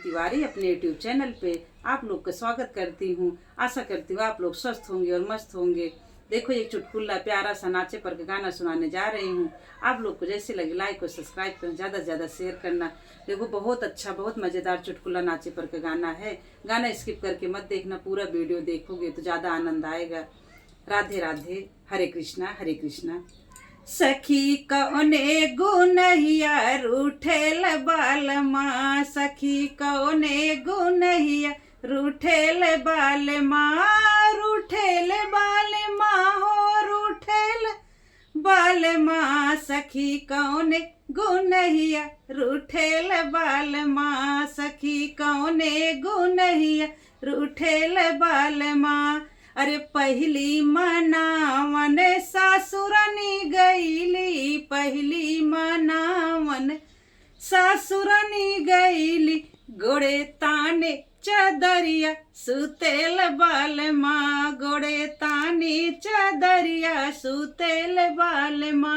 तिवारी अपने YouTube channel पे आप लोग का स्वागत करती हूँ। आशा करती हूँ आप लोग स्वस्थ होंगे और मस्त होंगे। देखो एक चुटकुला प्यारा सा नाचे पर का गाना सुनाने जा रही हूँ। आप लोग को जैसे लगे लाइक और सब्सक्राइब करना, ज़्यादा से ज़्यादा शेयर करना। देखो बहुत अच्छा बहुत मज़ेदार चुटकुला नाचे पर का गाना है। गाना स्किप करके मत देखना, पूरा वीडियो देखोगे तो ज़्यादा आनंद आएगा। राधे राधे, हरे कृष्णा हरे कृष्णा। सखी कौने गुनहिया रूठेल बालमा, सखी कौने गुनहिया रूठेल बालमा, रूठेल बालमा हो रूठेल बालमा, सखी कौने गुनहिया रूठेल बालमा, सखी कौने गुनहिया रूठेल बालमा। अरे पहली मनावन सासुरनी गईली, पहली मनावन सासुरनी गईली, गोड़े ताने चदरिया सुतेल बालमा, गोड़े ताने चदरिया सुतेल बालमा,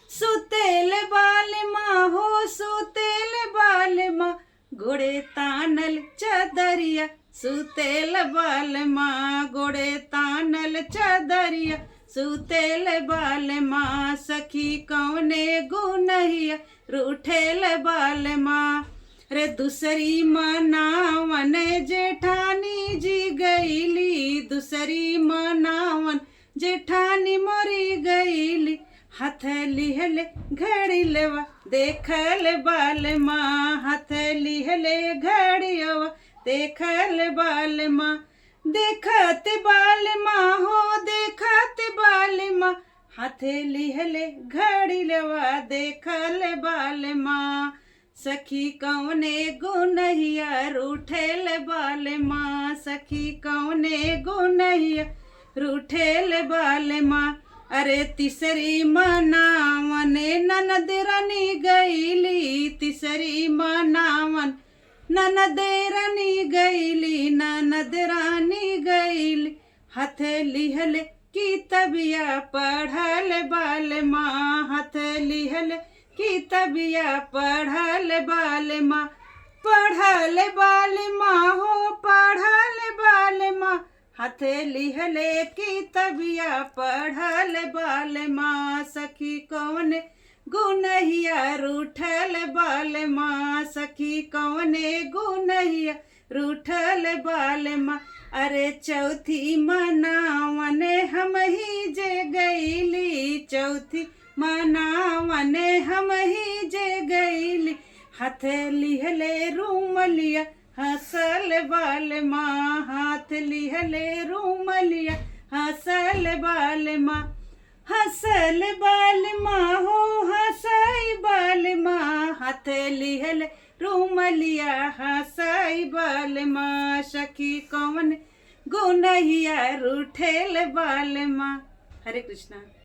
सुतेल बालमा हो सुतेल बालमा, गोड़े तानल चदरिया सुतेल बालमा, गोड़े तानल चदरिया सुतेल बालमा, सखी कौने गुनहिया रूठेल बालमा। रे दूसरी मनावन जेठानी जी गईली, दूसरी मनावन जेठानी मरी गईली, हाथ लिहले घड़ीलवा देखल बालमा, हाथ लिहले घड़ियवा देखल बालमा, देखत बालमा हो देखत बालमा, हाथे लिहले घड़ीलवा देखल बालमा, सखी कौने गुनहिया रूठेल बालमा, सखी कौने गुनहिया रूठेल बालमा। अरे तीसरी मनावन ननद रानी गईली, तीसरी मनावन ननद रानी गईली, ननद रानी गईली, हाथ लिहले किताबिया पढ़ल बालमा, हाथ लिहले किताबिया पढ़ल बालमा, पढ़ल बालमा हो पढ़ल बालमा, हाथ लिहले किताबिया पढ़ल बालमा, सखी कौने गुनहिया रूठल बालमा, सखी कौने गुनहिया रूठल बालमा। अरे चौथी मनावन हम ही जे गईली, चौथी मनावन हम ही जे गईली, हाथ लिहले रूमलिया हसल बालमा, हाथ लिहले रूमलिया हसल बालमा, हसल बालमा हो हसाई बालमा, हाथ लिहले रूमलिया हसाई बालमा, सखी कौन गुनहिया रूठेल बालमा। हरे कृष्णा।